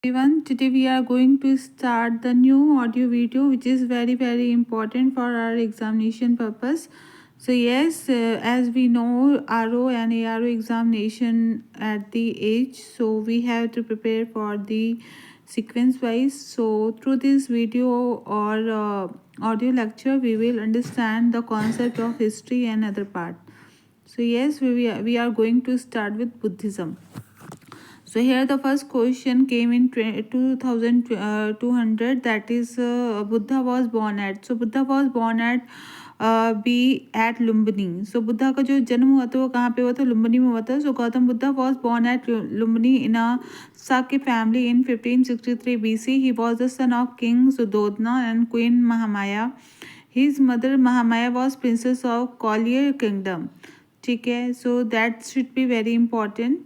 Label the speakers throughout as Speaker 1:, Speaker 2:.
Speaker 1: Everyone, today we are going to start the new audio video which is very important for our examination purpose. So yes, as we know RO and ARO examination at the age, so we have to prepare for the sequence wise. So through this video or audio lecture we will understand the concept of history and other part. So yes, we are going to start with Buddhism. So here the first question came in 2200, that is Buddha was born at. So Buddha was born at B at Lumbini. So Buddha का जो जन्म हुआ था वो कहाँ पे हुआ था? लुम्बिनी में हुआ था. So Gautam Buddha was born at Lumbini in a Shakya family in 1563 BC. He was the son of King Suddhodana and Queen Mahamaya. His mother Mahamaya was princess of Collier Kingdom. ठीक है, so that should be very important.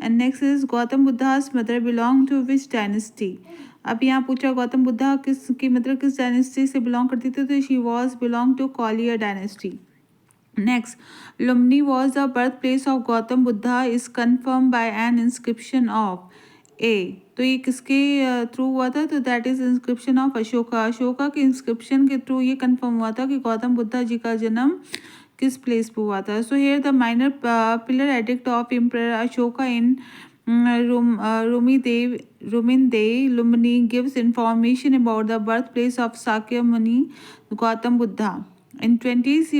Speaker 1: And next is Gautam Buddha's mother belong to which dynasty. अब यहाँ पूछा गौतम बुद्धा किसकी mother किस dynasty से belong करती थी, तो she was belong to Koliya dynasty. Next, Lumbini was the birth place of Gautam Buddha is confirm by an inscription of A. तो ये किसके थ्रू हुआ था? तो that is inscription of Ashoka. Ashoka के इंस्क्रिप्शन के थ्रू ये कन्फर्म हुआ था कि गौतम बुद्धा जी का जन्म किस प्लेस पे हुआ था. So here the minor pillar edict of emperor Ashoka in Ruminde Lumini gives information about the birthplace of Sakyamuni Gautam Buddha. In 20th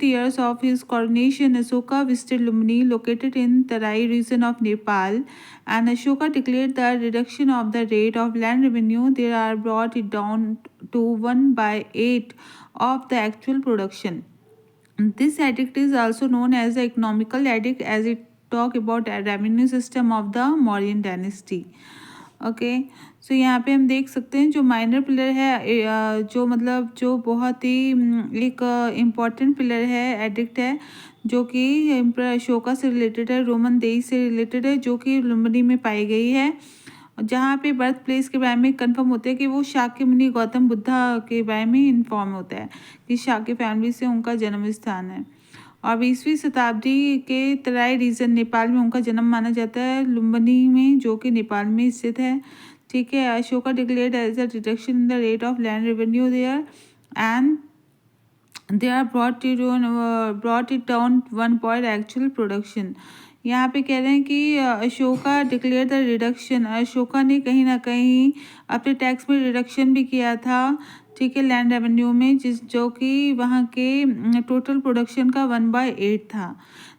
Speaker 1: years of his coronation, Ashoka visited Lumini, located in Tarai region of Nepal, and Ashoka declared the reduction of the rate of land revenue. They are brought it down to 1/8 of the actual production. This edict is also known as the economical edict, as it talk about a revenue system of the Mauryan dynasty. Okay, so यहाँ पे हम देख सकते हैं जो minor pillar है, जो मतलब जो बहुत ही एक इम्पॉर्टेंट पिलर है, एडिक्ट है, जो कि एम्परर अशोका से रिलेटेड है, रोमन देई से रिलेटेड है, जो कि लुम्बिनी में पाई गई है, जहाँ पे बर्थ प्लेस के बारे में कंफर्म होता है कि वो शाक्यमुनि गौतम बुद्धा के बारे में इन्फॉर्म होता है कि शाक्य फैमिली से उनका जन्म स्थान है. और 20वीं शताब्दी के तराई रीजन नेपाल में उनका जन्म माना जाता है, लुम्बिनी में, जो कि नेपाल में स्थित है. ठीक है, Ashoka declared as a reduction in the rate of land revenue there and they are brought it down 1 point actual production. यहाँ पे कह रहे हैं कि Ashoka declare the reduction. Ashoka ने कहीं ना कहीं अपने टैक्स में रिडक्शन भी किया था, ठीक है, लैंड रेवेन्यू में, जो कि वहाँ के टोटल प्रोडक्शन का 1/8 था.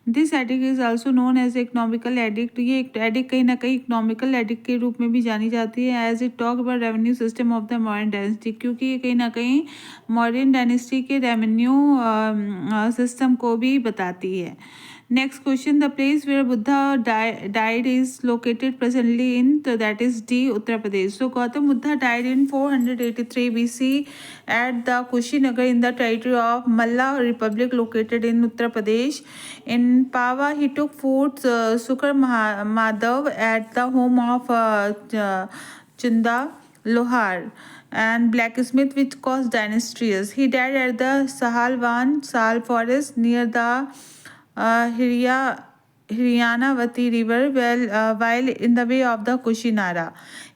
Speaker 1: This edict is also known as economical edict. ये एडिक्ट कहीं ना कहीं इकोनॉमिकल एडिक्ट के रूप में भी जानी जाती है, as it talk about revenue system of the modern dynasty, क्योंकि ये कहीं ना कहीं मॉडर्न डायनेस्टी के रेवेन्यू सिस्टम को भी बताती है. Next question, the place where Buddha died is located presently in, so that is D, Uttar Pradesh. So Gautam Buddha died in 483 BC at the Kushinagar in the territory of Malla Republic located in Uttar Pradesh. In Pava, he took food Sukar Madhav at the home of Chunda Lohar and blacksmith, which caused dynasties. He died at the Sahalwan Sal forest near the Hriyanavati river while in the way of the Kushinara.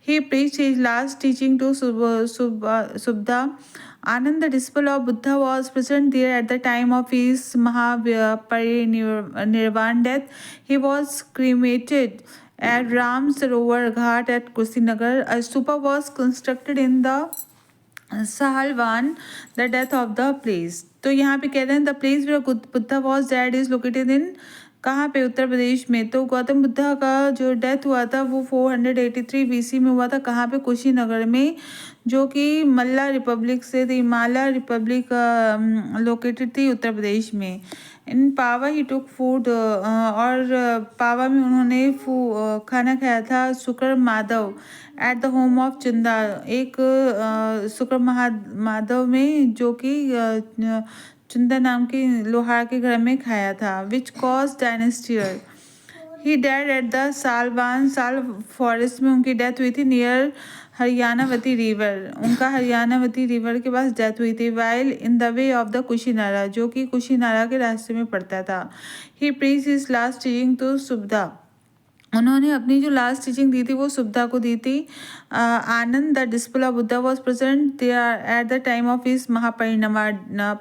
Speaker 1: He preached his last teaching to Subda. Anand, the disciple of Buddha, was present there at the time of his Mahaparinirvan death. He was cremated at Ram Sarovar Ghat at Kusinagar. A stupa was constructed in the Sahalwan, the death of the place. तो यहाँ पे कह रहे हैं the place where Buddha was dead is located in, कहाँ पे? उत्तर प्रदेश में. तो गौतम बुद्धा का जो डेथ हुआ था वो 483 BC में हुआ था. कहाँ पे? कुशीनगर में, जो कि मल्ला रिपब्लिक से थी, माला रिपब्लिक लोकेटेड थी उत्तर प्रदेश में. इन पावा ही टुक फूड, और पावा में उन्होंने खाना खाया था शुक्र Madhav at the home of चंदा, एक शुक्र माधव में, जो कि चंदा नाम के लोहार के घर में खाया था. Which cause dynasty. He died at the Salvan sal forest में उनकी डेथ हुई थी नियर हरियाणावती रिवर. उनका हरियाणावती रिवर के पास डेथ हुई थी. While in the way of the Kushinara, जो कि कुशीनारा के रास्ते में पड़ता था. He preach his last teaching to सुबधा. उन्होंने अपनी जो लास्ट टीचिंग दी थी वो सुबधा को दी थी। Anand the disciple of Buddha was present there at the time of his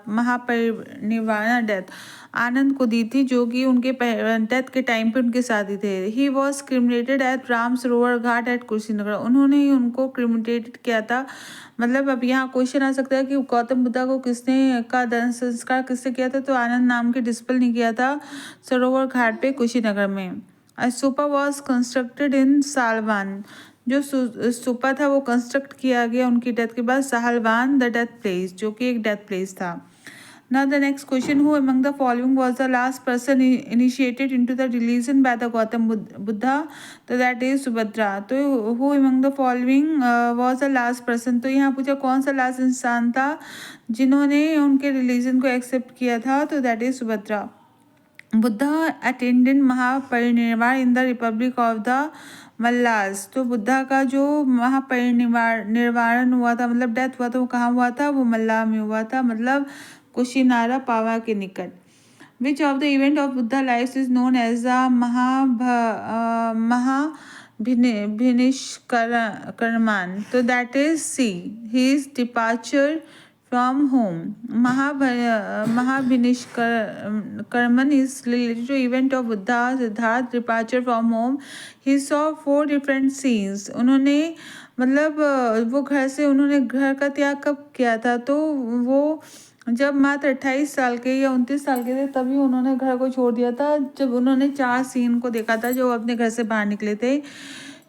Speaker 1: Mahaparinirvana death. Anand को दी थी जो कि उनके डेथ के टाइम पे उनके साथ ही थे। He was क्रिमिनेटेड eight Ram Sarovar Ghat eight Kushinagar. उन्होंने ही उनको क्रिमिनेटेड किया था। मतलब अब यहाँ क्वेश्चन आ सकता है कि गौतम बुद्धा को किसने का दाह संस्कार किससे किया था, तो आनंद नाम के डिसिपल ने किया था सरोवर घाट पे कुशीनगर में। Stupa was constructed in Salvan. जो स्तूपा था वो कंस्ट्रक्ट किया गया उनकी डेथ के बाद साहलवान द डेथ प्लेस, जो कि एक डेथ प्लेस था। Now the next question, who among the following was the last person initiated into the religion by the Gautam Buddha? तो that is सुभद्रा। तो who among the following was the last person, तो यहाँ पूछा कौन सा last इंसान था जिन्होंने उनके रिलीजन को एक्सेप्ट किया था, तो that is Subhadra. Buddha attended Mahaparinirvana in the republic of the Mallas. तो बुद्धा का जो महापरिनिर्वाण हुआ था, मतलब डेथ हुआ था, वो कहाँ हुआ था, वो मल्ला में हुआ था, मतलब कुशीनारा पावा के निकट। Which of the event of Buddha life is known as the Mahabhinishkraman. तो that is C his departure from home. Mahabhinishkarman is related to event of Buddha Siddharth departure from home. He saw 4 different scenes. उन्होंने मतलब वो घर से उन्होंने घर का त्याग कब किया था, तो वो जब मात्र 28 साल के या 29 साल के थे तभी उन्होंने घर को छोड़ दिया था, जब उन्होंने 4 सीन को देखा था जो अपने घर से बाहर निकले थे।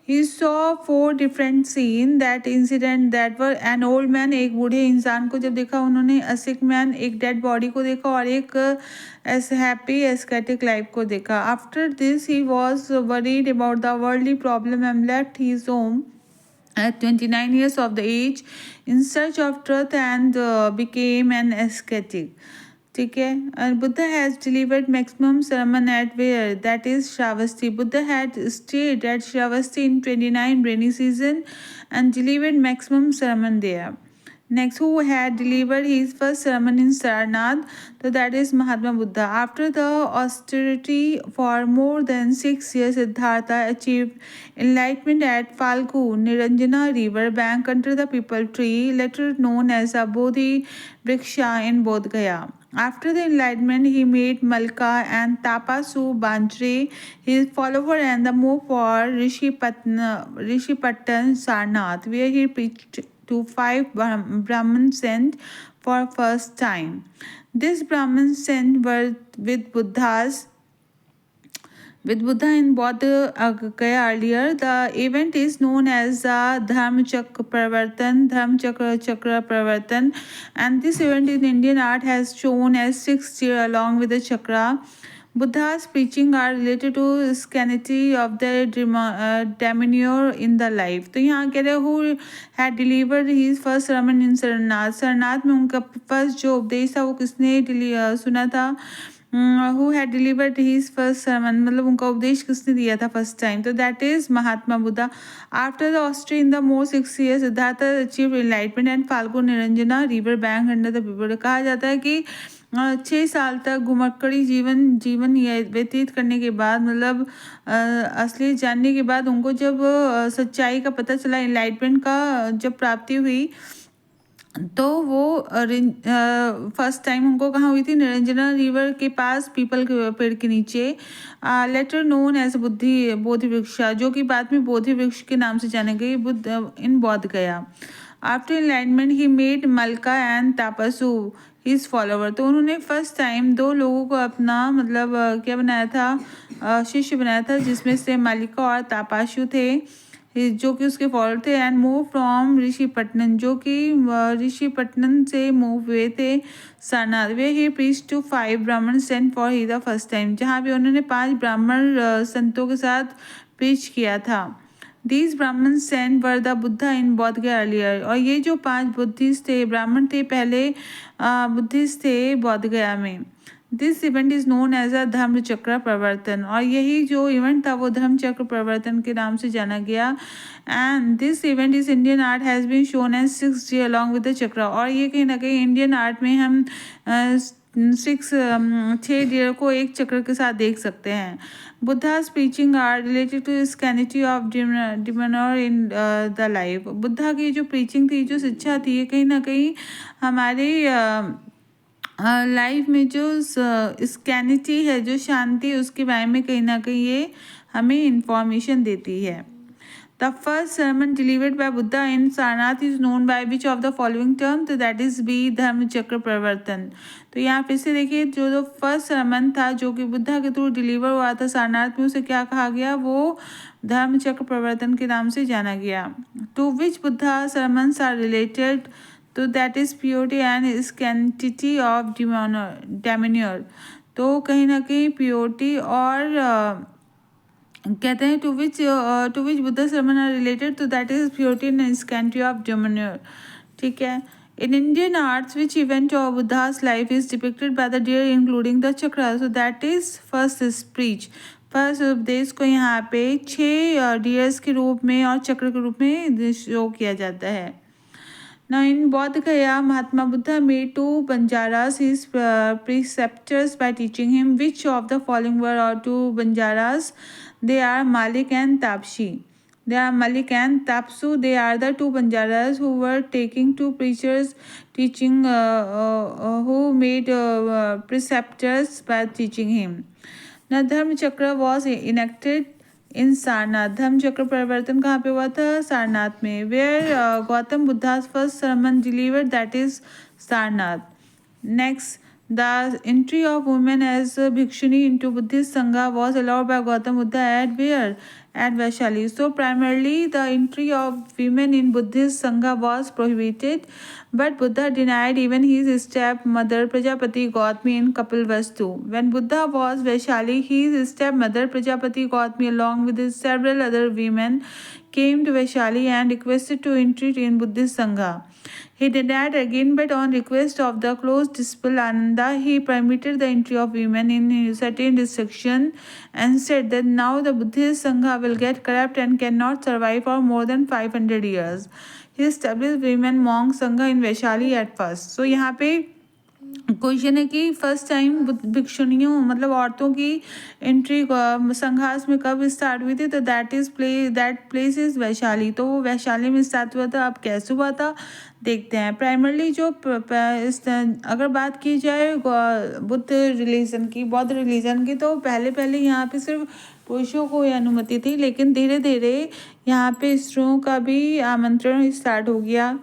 Speaker 1: He saw 4 different scenes that incident that were an old man, एक बूढ़े इंसान को जब देखा उन्होंने, a sick man, एक dead body को देखा, और एक as happy ascetic life को देखा। After this he was worried about the worldly problem and left his home at 29 years of the age in search of truth and became an ascetic। ठीक है। Buddha has delivered maximum sermon at where, that is Shravasti। Buddha had stayed at Shravasti in 29 rainy season and delivered maximum sermon there। Next, who had delivered his first sermon in Sarnath? So that is Mahatma Buddha। After the austerity for more than 6 years, Siddhartha achieved enlightenment at Falgu Niranjana river bank under the people tree, later known as a Bodhi Vriksha in Bodh Gaya। After the enlightenment, he made Malka and Tapasu Banjre his follower and moved for Rishipatan Sarnath, where he preached to 5 Brahmins sent for first time. These Brahmins sent were with Buddha in Bodh Gaya earlier। The event is known as Dharmachakra Pravartan, and this event in Indian art has shown as 6 deer along with the chakra। Buddha's preaching are related to scarcity of the demeanor in the life। तो यहाँ कह रहे who had delivered his first sermon in Sarnath। Sarnath में उनका first जो उपदेश था वो किसने सुना था, who had delivered his first sermon, मतलब उनका उपदेश किसने दिया था फर्स्ट टाइम, तो that is Mahatma Buddha. After the austerity in the more 6 years, Siddhartha achieve enlightenment and Phalgu Niranjana river bank under the peepal. कहा जाता है कि 6 साल तक घुमक्कड़ी जीवन व्यतीत करने के बाद, मतलब असली जानने के बाद उनको जब सच्चाई का पता चला, एनलाइटमेंट का जब प्राप्ति हुई, तो वो फर्स्ट टाइम उनको कहाँ हुई थी, निरंजना रिवर के पास पीपल के पेड़ के नीचे, लेटर नोन एज बोधि वृक्षा, जो कि बाद में बोधि वृक्ष के नाम से जाने गई, बुद्ध इन बौद्ध गया। आफ्टर एनलाइटमेंट ही मेड मलका एंड तापसु हिज फॉलोवर। तो उन्होंने फर्स्ट टाइम 2 लोगों को अपना मतलब क्या बनाया था, शिष्य बनाया था, जिसमें से मालिका और तापासु थे जो कि उसके फॉलोअर थे। एंड मूव फ्रॉम ऋषिपट्टनम, जो कि ऋषिपट्टनम से मूव हुए थे सरनाथ, वे ही प्रीच टू 5 ब्राह्मण sent for he the first time, जहाँ भी उन्होंने 5 ब्राह्मण संतों के साथ प्रीच किया था। दीज ब्राह्मण सेंट वर द बुद्धा इन बौद्ध गया अर्लियर। और ये जो 5 बुद्धिस्ट थे, ब्राह्मण थे, पहले बुद्धिस्ट थे बौद्ध गया में। This event is known as a dharma chakra प्रवर्तन। और यही जो इवेंट था वो धर्म चक्र प्रवर्तन के नाम से जाना गया। And this event is Indian art has been shown as 6 deer along with the chakra. और ये कहीं ना कहीं इंडियन आर्ट में हम छह डियर को एक चक्र के साथ देख सकते हैं. बुद्धा's preaching are related to scarcity of demeanor in the life. Buddha की जो प्रीचिंग थी, जो शिक्षा थी, ये कहीं ना कहीं हमारे लाइफ में जो स्कैनिटी है, जो शांति है, उसके बारे में कहीं ना कहीं ये हमें इंफॉर्मेशन देती है. The first sermon delivered by Buddha in Sarnath is known by which of the following terms? तो that is बी धर्म चक्र प्रवर्तन. तो यहाँ फिर से देखिए, जो फर्स्ट sermon था जो कि बुद्धा के थ्रू डिलीवर हुआ था सारनाथ में, उसे क्या कहा गया? वो धर्म चक्र प्रवर्तन के नाम से जाना गया. To which Buddha sermons are related? तो that is purity and scarcity of demeanor. तो कहीं ना कहीं प्योरिटी और कहते हैं to which Buddha sermon are related, तो that is purity and sanity of demeanor. ठीक है. In Indian arts, which event of Buddha's life is depicted by the deer including the chakra? So that is first is preach. First उपदेश को यहाँ पे 6 dears के रूप में और चक्र के रूप में शो किया जाता है. Now in Bodh Gaya, Mahatma Buddha made 2 Banjaras his preceptors by teaching him which of the following were or 2 Banjaras? They are Malik and Tapshi. They are Malik and Tapsu. They are the 2 Banjaras who were taking 2 preachers teaching, who made preceptors by teaching him. Now Dharma Chakra was enacted इन सारनाथ. धर्म चक्र परिवर्तन कहाँ पे हुआ था? सारनाथ में. Where Gautam Buddha's first sermon delivered, that is Sarnath. Next, the entry of women as bhikshuni into Buddhist Sangha was allowed by Gautam Buddha at where? At Vaishali. So primarily the entry of women in Buddhist Sangha was prohibited, but Buddha denied even his stepmother Prajapati Gautami in Kapilvastu. When Buddha was Vaishali, his stepmother Prajapati Gautami along with several other women came to Vaishali and requested to enter in Buddhist Sangha. He denied again, but on request of the close disciple Ananda, he permitted the entry of women in certain restrictions and said that now the Buddhist Sangha will get corrupt and cannot survive for more than 500 years. He established women monk Sangha in Vaishali at first. So यहाँ पे question है कि first time भिक्षुणियों मतलब औरतों की entry संघास में कब start हुई थी? तो दैट प्लेस इज वैशाली. तो वो वैशाली में स्टार्ट हुआ था. अब कैसे हुआ था देखते हैं. प्राइमरली जो अगर बात की जाए बौद्ध रिलीजन की, तो पहले यहाँ पे सिर्फ पुरुषों को अनुमति थी, लेकिन धीरे धीरे यहाँ पे स्त्रियों का भी आमंत्रण स्टार्ट हो गया.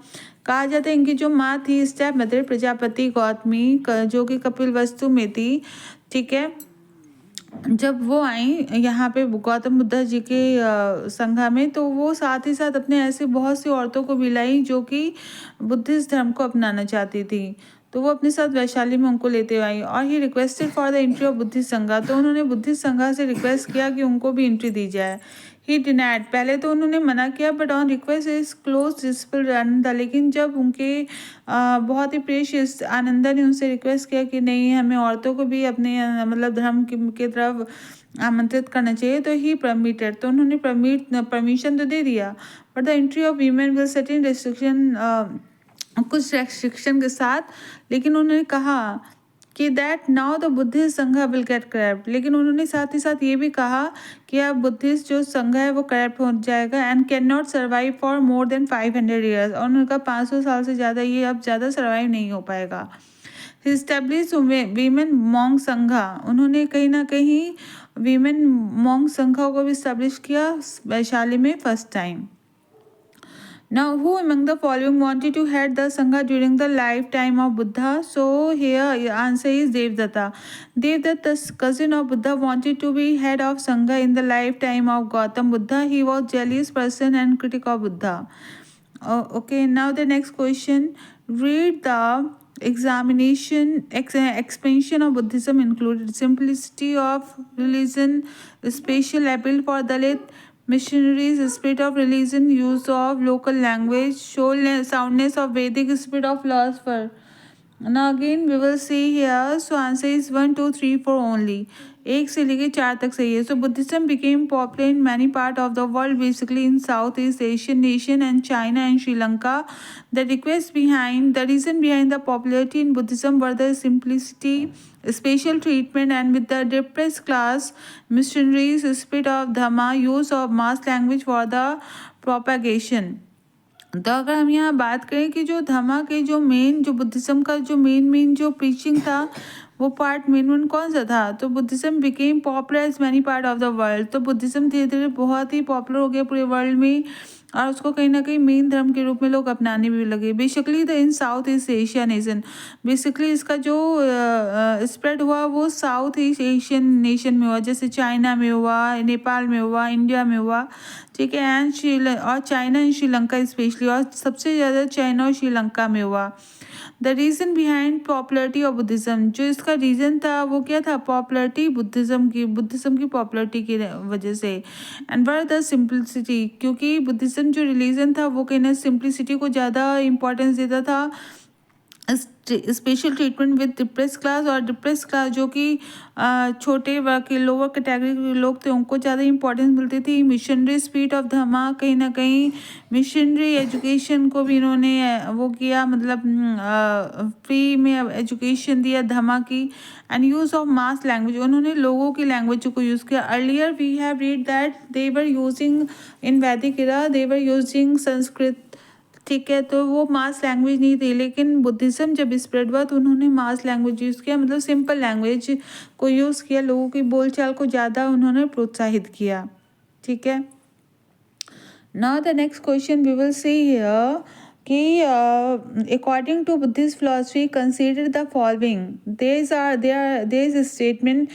Speaker 1: कहा जाता है इनकी जो माँ थी स्टेप मदर प्रजापति गौतमी, जो कि कपिलवस्तु में थी. ठीक है. जब वो आई यहाँ पे गौतम बुद्ध जी के संघा में, तो वो साथ ही साथ अपने ऐसे बहुत सी औरतों को भी लाई जो कि बुद्धिस्ट धर्म को अपनाना चाहती थी. तो वो अपने साथ वैशाली में उनको लेते आई और he requested for the entry of Buddhist संघा. तो उन्होंने बुद्धिस्ट संघा से रिक्वेस्ट किया कि उनको भी एंट्री दी जाए. ही डिनाइड. पहले तो उन्होंने मना किया, but on request is close disciple Ananda. लेकिन जब उनके बहुत ही प्रेशियस आनंदा ने उनसे रिक्वेस्ट किया कि नहीं, हमें औरतों को भी अपने मतलब धर्म की तरफ आमंत्रित करना चाहिए, तो ही परमिटेड. तो उन्होंने परमिशन तो दे दिया, but the entry of women will certain restriction, कुछ रेस्ट्रिक्शन के साथ. लेकिन उन्होंने कहा कि दैट नाउ द बुद्धिस्ट संघ विल गेट करप्ट. लेकिन उन्होंने साथ ही साथ ये भी कहा कि अब बुद्धिस्ट जो संघ है वो करप्ट हो जाएगा and can not survive for more than 500 years. और उनका 500 साल से ज़्यादा ये अब ज़्यादा सर्वाइव नहीं हो पाएगा. एस्टेब्लिश वीमेन मॉन्ग संघा. उन्होंने कहीं ना कहीं वीमेन मॉन्ग संघा को भी एस्टेब्लिश किया वैशाली में first time. Now, who among the following wanted to head the Sangha during the lifetime of Buddha? So, here answer is Devdatta. Devdatta, the cousin of Buddha, wanted to be head of Sangha in the lifetime of Gautam Buddha. He was jealous person and critic of Buddha. Okay, now the next question. Read the expansion of Buddhism included simplicity of religion, special appeal for Dalit missionaries, spirit of religion, use of local language, soundness of Vedic, spirit of philosopher. Now again we will see here. So answer is 1, 2, 3, 4 only. 1 से लेके 4 तक सही है. So Buddhism became popular in many part of the world, basically in Southeast Asian nation and China and Sri Lanka. The reason behind the popularity in Buddhism were the simplicity, special treatment, and with the depressed class missionaries, spirit of Dhamma, use of mass language for the propagation. तो अगर हम यहाँ बात करें कि जो धम्मा के जो मेन जो बुद्धिज्म का जो मेन जो प्रीचिंग था, वो पार्ट मेन कौन सा था, तो Buddhism became popular as many part of the world. तो बुद्धिज्म धीरे धीरे बहुत ही पॉपुलर हो गया पूरे वर्ल्ड में, और उसको कहीं ना कहीं मेन धर्म के रूप में लोग अपनाने भी लगे. Basically the in south east Asia nation, basically इसका जो स्प्रेड हुआ वो साउथ ईस्ट एशियन नेशन में हुआ, जैसे चाइना में हुआ, नेपाल में हुआ, इंडिया में हुआ, ठीक है, और चाइना एंड श्रीलंका स्पेशली, और सबसे ज़्यादा चाइना और श्रीलंका में हुआ. The reason behind popularity of Buddhism, जो इसका रीज़न था वो क्या था, पॉपुलरिटी बुद्धिज़्म की पॉपुलरिटी की वजह से. एंड वर द सिंपलिसिटी, क्योंकि बुद्धिज़्म जो रिलीजन था वो कहीं ना सिंपलिसिटी को ज़्यादा इंपॉर्टेंस देता था. Special treatment with depress class, और डिप्रेस क्लास जो कि छोटे वर्ग के लोअर कैटेगरी के लोग थे उनको ज़्यादा इंपॉर्टेंस मिलती थी. मिशनरी स्पिरिट ऑफ धम्मा, कहीं ना कहीं मिशनरी एजुकेशन को भी इन्होंने वो किया, मतलब फ्री में एजुकेशन दिया धम्मा की. And use of mass language, उन्होंने लोगों की लैंग्वेज को यूज़ किया. Earlier we have read that they were using in Vedic era, they were using Sanskrit, ठीक है, तो वो मास लैंग्वेज नहीं थी. लेकिन बुद्धिज़्म जब स्प्रेड हुआ तो उन्होंने मास लैंग्वेज यूज़ किया, मतलब सिंपल लैंग्वेज को यूज़ किया, लोगों की बोलचाल को ज़्यादा उन्होंने प्रोत्साहित किया. ठीक है. Now the next question we will see here कि according to Buddhist philosophy consider the following. There is a statement,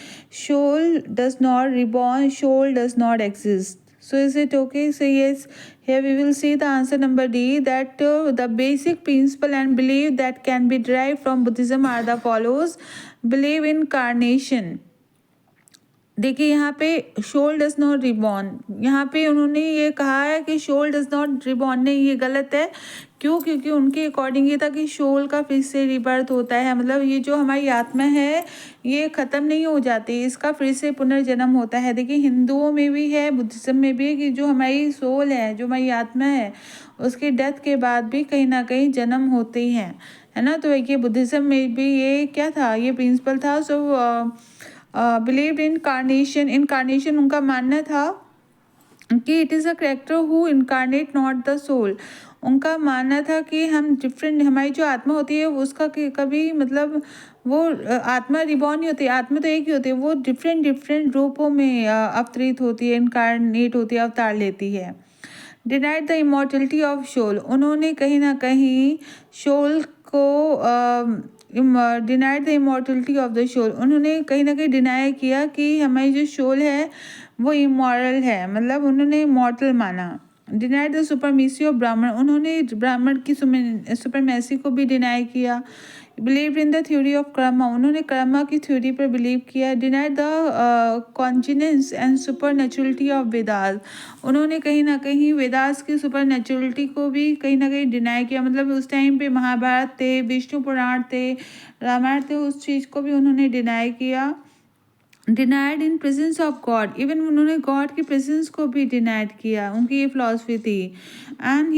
Speaker 1: soul does not reborn, soul does not exist. So is it okay? So yes, here we will see the answer number D, that the basic principle and belief that can be derived from Buddhism are the follows. Believe in incarnation. देखिए यहाँ पे soul does not reborn, यहाँ पे उन्होंने ये कहा है कि सोल डज नॉट रिबॉर्न, नहीं ये गलत है. क्यों? क्योंकि उनके अकॉर्डिंग ये था कि सोल का फिर से रिबर्थ होता है, मतलब ये जो हमारी आत्मा है ये ख़त्म नहीं हो जाती, इसका फिर से पुनर्जन्म होता है. देखिए हिंदुओं में भी है, बुद्धिज़्म में भी है, कि जो हमारी सोल है, जो हमारी आत्मा है, उसके डेथ के बाद भी कहीं ना कहीं जन्म होते ही हैं, है ना. तो ये बुद्धिज़्म में भी ये क्या था, ये प्रिंसिपल था. सो बिलीव्ड इन इनकारनेशन उनका मानना था कि it is a character who incarnate not the soul. उनका मानना था कि हम डिफरेंट, हमारी जो आत्मा होती है उसका कभी मतलब वो आत्मा रिबॉर्न नहीं होती, आत्मा तो एक ही होती है, वो डिफरेंट रूपों में अवतरित होती है, इनकारनेट होती है, अवतार लेती है. Denied the immortality of soul, उन्होंने कहीं ना कहीं सोल को denied the immortality of the soul, उन्होंने कहीं ना कहीं डिनाई किया कि हमारी जो सोल है वो इमॉरल है, मतलब उन्होंने इमॉर्टल माना. डिनाइड द सुपरमेसी ऑफ ब्राह्मण, उन्होंने ब्राह्मण की सुपरमेसी को भी डिनाई किया. Believe in the theory of karma, उन्होंने कर्मा की थ्योरी पर बिलीव किया. Denied the contingence and supernaturality of Vedas, उन्होंने कहीं ना कहीं वेदास की सुपर नेचुरलिटी को भी कहीं ना कहीं डिनाई किया, मतलब उस टाइम पे महाभारत थे, विष्णु पुराण थे, रामायण थे, उस चीज़ को भी उन्होंने डिनाई किया. Denied in presence of God, even उन्होंने गॉड की प्रेजेंस को भी डिनाइड किया, उनकी ये फिलॉसफी थी. And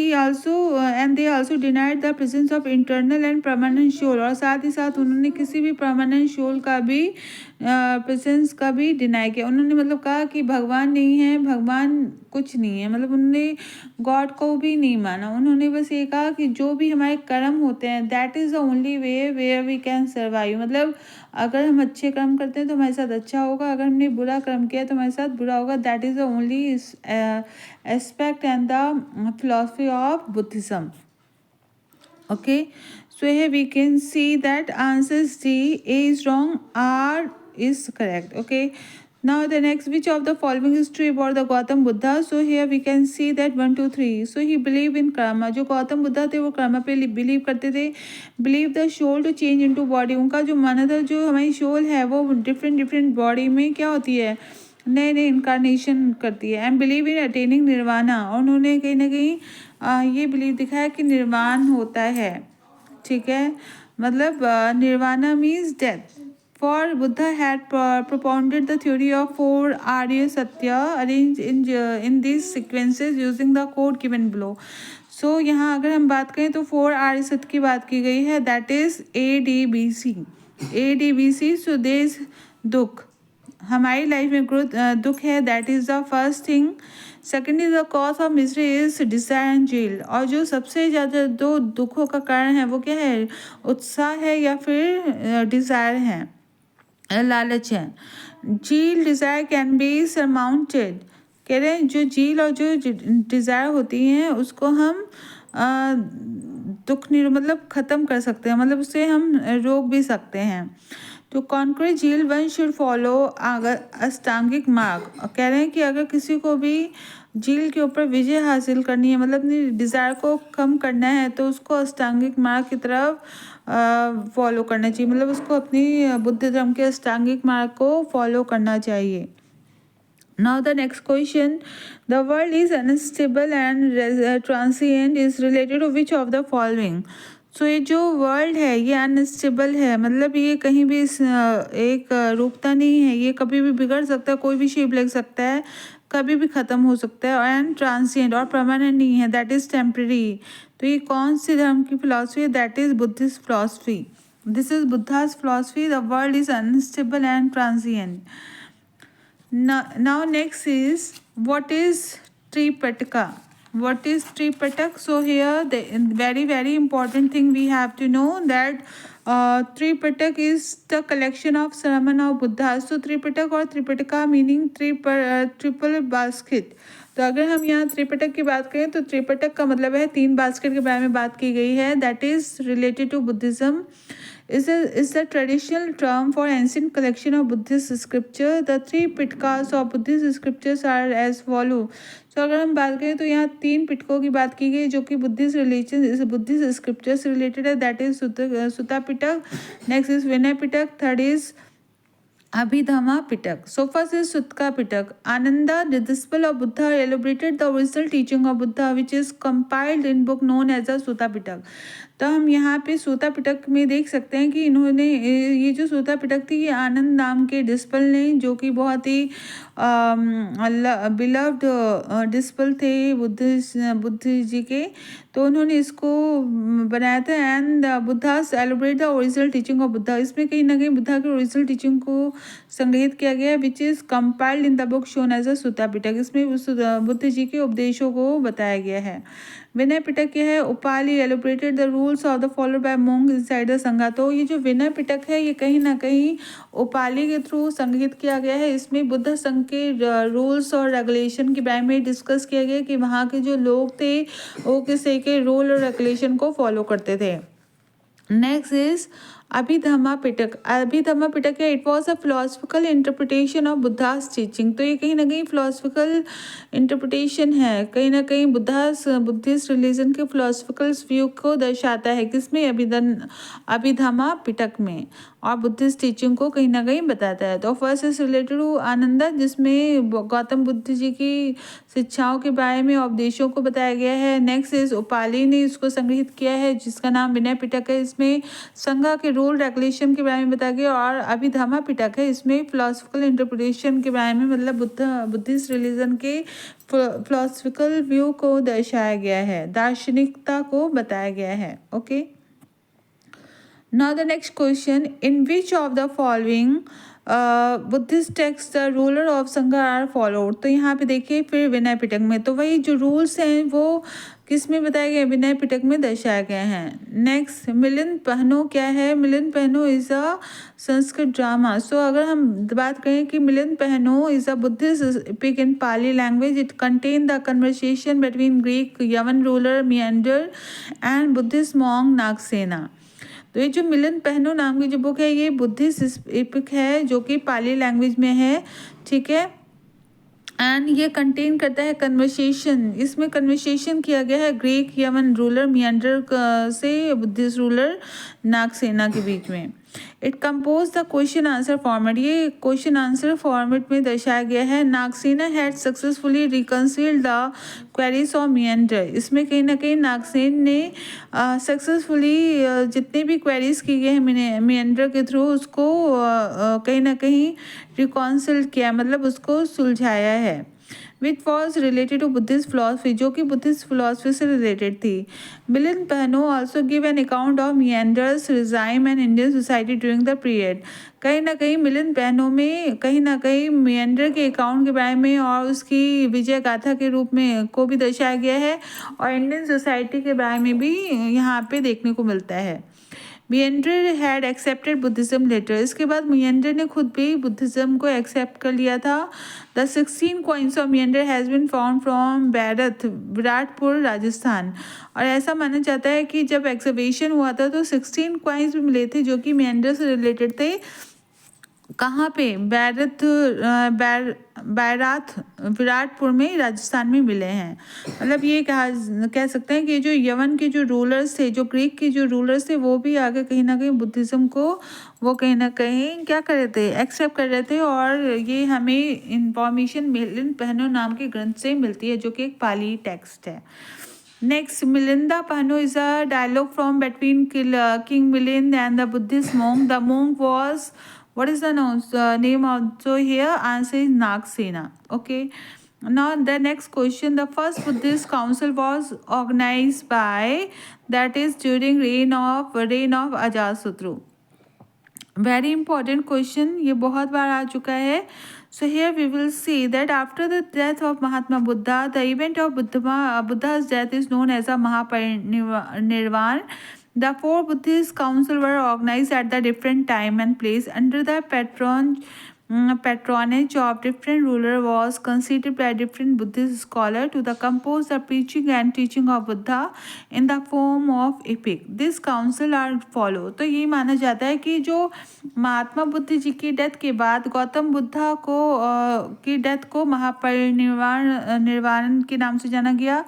Speaker 1: they also denied the presence of internal and permanent soul, और साथ ही साथ उन्होंने किसी भी परमानेंट सोल का भी प्रेजेंस का भी डिनाई किया. उन्होंने मतलब कहा कि भगवान नहीं है, भगवान कुछ नहीं है, मतलब उन्होंने गॉड को भी नहीं माना. उन्होंने बस ये कहा कि जो भी हमारे कर्म होते हैं that is the only way where we can survive, मतलब अगर हम अच्छे कर्म करते हैं तो हमारे साथ अच्छा होगा, अगर हमने बुरा कर्म किया तो हमारे साथ बुरा होगा. That is the only aspect and the philosophy of Buddhism. Okay, so here we can see that answers D, A is wrong, R is correct. Okay, now the next, which of the following is true about the Gautam Buddha? So here we can see that 1 2 3. So he believed in karma, जो गौतम बुद्धा थे वो कर्मा पे believe करते थे. Believe the soul to change into body, उनका जो मानना था जो हमारी सोल है वो डिफरेंट बॉडी में क्या होती है, नए नए इनकारनेशन करती है. And believe in attaining nirvana, और उन्होंने कहीं ना कहीं ये बिलीव दिखाया कि निर्वाण होता है. ठीक है, मतलब nirvana means death. For Buddha had propounded the theory of four Arya Satya arranged in these sequences using the code given below. So यहाँ अगर हम बात करें तो फोर आर्य सत्य की बात की गई है, that is ADBC. ADBC. So देश दुख, हमारी लाइफ में ग्रोथ दुख है, that is the first thing. Second is the cause of misery is desire and jail. और जो सबसे ज़्यादा दो दुखों का कारण है वो क्या है, उत्साह है या फिर डिज़ायर है, लालच है. झील डिज़ायर कैन बी सरमाउंटेड. कह रहे हैं जो झील और जो डिज़ायर होती हैं उसको हम दुख नहीं मतलब ख़त्म कर सकते हैं, मतलब उससे हम रोक भी सकते हैं. तो कॉन्क्रीट झील वन शुड फॉलो अष्टांगिक मार्ग. कह रहे हैं कि अगर किसी को भी झील के ऊपर विजय हासिल करनी है, मतलब अपनी डिज़ायर को कम करना है, तो उसको अष्टांगिक मार्ग की तरफ फॉलो करना चाहिए, मतलब उसको अपनी बुद्ध धर्म के अष्टांगिक मार्ग को फॉलो करना चाहिए. Now the next question, the world is unstable and transient is related to which of the following? So ये जो वर्ल्ड है ये अनस्टेबल है, मतलब ये कहीं भी एक रुकता नहीं है, ये कभी भी बिगड़ सकता है, कोई भी शेप लग सकता है, कभी भी ख़त्म हो सकता है. एंड ट्रांसिएंट और परमानेंट नहीं है, दैट इज़ टेम्परेरी. तो ये कौन सी धर्म की फिलॉसफी है, that is Buddhist philosophy. This is Buddha's philosophy. The world is unstable and transient. Now next is, what is Tripitaka? What is Tripitak? So here the very important thing we have to know that Tripitak is the collection of sermon of Buddha. So Tripitak और Tripitaka meaning triple basket. तो अगर हम यहाँ त्रिपिटक की बात करें तो त्रिपिटक का मतलब है तीन बास्केट के बारे में बात की गई है, that is related to Buddhism. is the traditional term for ancient collection of Buddhist scripture. The three pitkas of Buddhist scriptures are as follow. तो अगर हम बात करें तो यहाँ तीन पिटकों की बात की गई जो कि बुद्धिस्ट स्क्रिप्चर से रिलेटेड है, that is Sutta Pitaka, next is Vinaya Pitaka, third is Abhidhamma Pitak. So first is Sutka Pitak. Ananda, the disciple of Buddha, elaborated the original teaching of Buddha, which is compiled in book known as the Sutta Pitak. तो हम यहाँ पे सूता पिटक में देख सकते हैं कि इन्होंने ये जो सूता पिटक थी ये आनंद नाम के डिस्पल ने, जो कि बहुत ही बिलव्ड डिस्पल थे बुद्ध जी के, तो उन्होंने इसको बनाया था. And Buddha elaborate the original teaching of Buddha. इसमें कहीं ना कहीं बुद्धा के ओरिजिनल टीचिंग को संग्रहित किया गया है, which is compiled in the book shown as a Sutta Pitaka. इसमें बुद्ध जी के उपदेशों को बताया गया है. विनय पिटक क्या है, Upali elaborated the rules of the followed by monk inside the Sangha. तो ये जो विनय पिटक है ये कहीं ना कहीं उपाली के थ्रू संग्रहित किया गया है. इसमें बुद्ध संघ के रूल्स और रेगुलेशन के बारे में डिस्कस किया गया कि वहाँ के जो लोग थे वो किस तरह के रूल और रेगुलेशन को फॉलो करते थे. नेक्स्ट इज अभिधम्मा पिटक. अभिधम्मा पिटक है, it was a philosophical interpretation of Buddhas teaching. तो ये कहीं ना कहीं फिलोसफिकल इंटरप्रिटेशन है, कहीं ना कहीं बुद्धिस्ट रिलीजन के फिलोसफिकल व्यू को दर्शाता है. किसमें, अभिधम्मा पिटक में, और बुद्धिस्ट टीचिंग को कहीं ना कहीं बताता है. तो first is related to Ananda, जिसमें गौतम बुद्ध जी की शिक्षाओं के बारे में उपदेशों को बताया गया है. नेक्स्ट इज उपाली ने इसको संग्रहित किया है जिसका नाम विनय पिटक है, इसमें संघा के रूल रेगुलेशन के बारे में बताया गया. और अभिधम्मा पिटक है, इसमें फिलोसफिकल इंटरप्रिटेशन के बारे में, मतलब बुद्धिस्ट रिलीजन के फिलोसफिकल व्यू को दर्शाया गया है, दार्शनिकता को बताया गया है. Okay. Now the next question, in which of the following Buddhist texts the ruler of Sangha are followed. तो यहाँ पे देखिए फिर विनय पिटक में, तो वही जो रूल्स हैं वो किस में बताए गए, विनय पिटक में दर्शाए गए हैं. नेक्स्ट, मिलन पहनो क्या है, मिलन पहनो इज अ संस्कृत ड्रामा. सो अगर हम बात करें कि मिलन पहनो is a Buddhist epic in Pali language, it contain the conversation between Greek Yavana ruler meander and Buddhist मॉन्ग Nagasena. तो ये जो मिलन पहनो नाम की जो बुक है ये बुद्धिस्ट एपिक है जो कि पाली लैंग्वेज में है, ठीक है. एंड ये कंटेन करता है कन्वर्सेशन, इसमें कन्वर्सेशन किया गया है ग्रीक यवन रूलर मियंडर से बुद्धिस्ट रूलर नागसेना के बीच में. It compose the question answer format, ये क्वेश्चन आंसर फॉर्मेट में दर्शाया गया है। Nagasena had successfully reconciled the queries of Menander, इसमें कहीं ना कहीं नागसेन ने सक्सेसफुली जितने भी क्वेरीज की गए हैं मिएंडर के थ्रू उसको कहीं ना कहीं रिकॉन्सिल किया, मतलब उसको सुलझाया है। Which was related to Buddhist philosophy, जो कि बुद्धिस्ट फिलोसफी से रिलेटेड थी। Milinda Panho also give an account of Menander's regime and Indian society during the period, कहीं ना कहीं मिलिंद पहनो में कहीं ना कहीं मिएंडर के अकाउंट के बारे में और उसकी विजय गाथा के रूप में को भी दर्शाया गया है, और इंडियन सोसाइटी के बारे में भी यहाँ पे देखने को मिलता है। मिएंडर हैड एक्सेप्टेड बुद्धिज्म लेटर, इसके बाद मिएंडर ने खुद भी बुद्धिज्म को एक्सेप्ट कर लिया था। The 16 coins of Menander has been found from Bairat, Viratpur Rajasthan, और ऐसा माना जाता है कि जब एक्सकवेशन हुआ था तो 16 कॉइन्स भी मिले थे जो कि मिएंडर से रिलेटेड थे। कहाँ पे? बैराथ विराटपुर में राजस्थान में मिले हैं। मतलब ये कह सकते हैं कि जो यवन के जो रूलर्स थे, जो ग्रीक के जो रूलर्स थे, वो भी आगे कहीं ना कहीं बुद्धिज़्म को वो कहीं ना कहीं क्या कर रहे थे, एक्सेप्ट कर रहे थे। और ये हमें इंफॉर्मेशन मिलिंद पहनो नाम के ग्रंथ से मिलती है जो कि एक पाली टेक्स्ट है। Next, Milinda Pano is a dialogue from between King Milind and the Buddhist monk. The monk was, what is the name also here? Answer is Nagsena. Okay. Now the next question. The first Buddhist council was organized by, that is during reign of Ajatasattu. Very important question. ये बहुत बार आ चुका है. So here we will see that after the death of Mahatma Buddha, the event of Buddha's death is known as a Mahaparinirvan. The four Buddhist councils were organized at the different time and place under the patronage of different ruler, was considered by different Buddhist scholar to the compose the preaching and teaching of Buddha in the form of epic. This council are follow. तो ये माना जाता है कि जो महात्मा बुद्ध जी की death के बाद गौतम बुद्धा को की डेथ को महापरिनिर्वाण के नाम से जाना गया।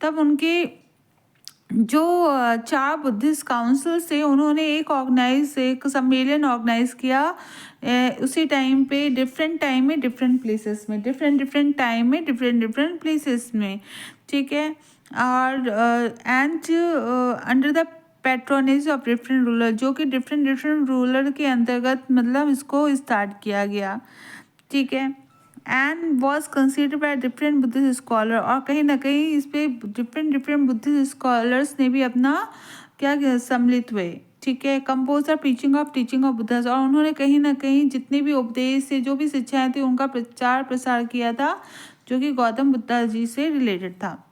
Speaker 1: तब उनके जो 4 बुद्धिस्ट काउंसिल से उन्होंने एक सम्मेलन ऑर्गेनाइज किया उसी टाइम पे, डिफरेंट टाइम में डिफरेंट प्लेसेस में, डिफरेंट टाइम में डिफरेंट प्लेसेस में, ठीक है। और and under the patronage of different ruler, जो कि डिफरेंट रूलर के अंतर्गत मतलब इसको स्टार्ट किया गया, ठीक है। And was considered by different Buddhist scholar, और कहीं ना कहीं इस पे डिफरेंट बुद्धिस्ट स्कॉलर्स ने भी अपना क्या सम्मिलित हुए, ठीक है। कंपोजर टीचिंग ऑफ बुद्धा, और उन्होंने कहीं ना कहीं जितने भी उपदेश से जो भी शिक्षाएं थी उनका प्रचार प्रसार किया था जो कि गौतम बुद्धा जी से रिलेटेड था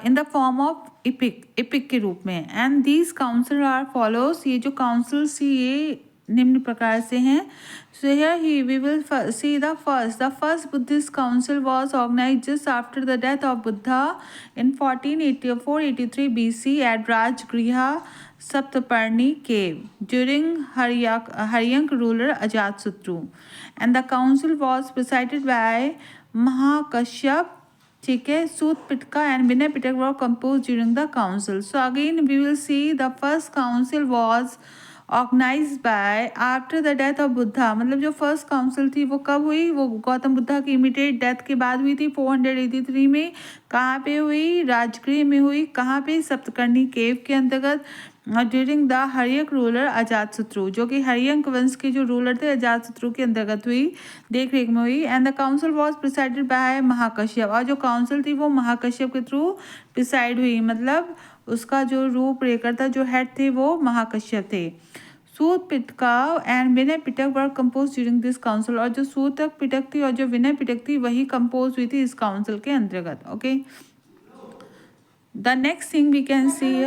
Speaker 1: in the form of epic के रूप में। And these council are follows, ये जो काउंसिल्स ये निम्न प्रकार से हैं। So here we will see the first Buddhist council was organized just after the death of Buddha in 483 BC at Rajgriha Saptaparni cave during Haryank ruler Ajatasattu, and the council was presided by Mahakashyap, ठीक है। Sutta Pitaka and Vinaya Pitaka were composed during the council. So again we will see the first council was organise by after the death of Buddha, मतलब जो first council थी वो कब हुई, वो गौतम बुद्धा की इमीडिएट डेथ के बाद हुई थी 483 में। कहाँ पे हुई? राजगृह में हुई। कहाँ पे? सप्तकर्णी केव के अंतर्गत during the Haryanka ruler Ajatashatru, जो कि हर्यक वंश के जो रूलर थे अजातशत्रु के अंतर्गत हुई, देख रेख में हुई। And the council was presided by Mahakashyap, और जो काउंसिल थी वो महाकश्यप के थ्रू प्रिसाइड हुई, मतलब उसका जो रूप रेखा जो हेड थे वो महाकश्यप थे। Sutta Pitaka and Vinaya Pitaka were compose during this council, और जो सूतक पिटक थी और जो विनय पिटक थी वही कंपोज हुई थी इस काउंसिल के अंतर्गत। Okay, the next thing we can C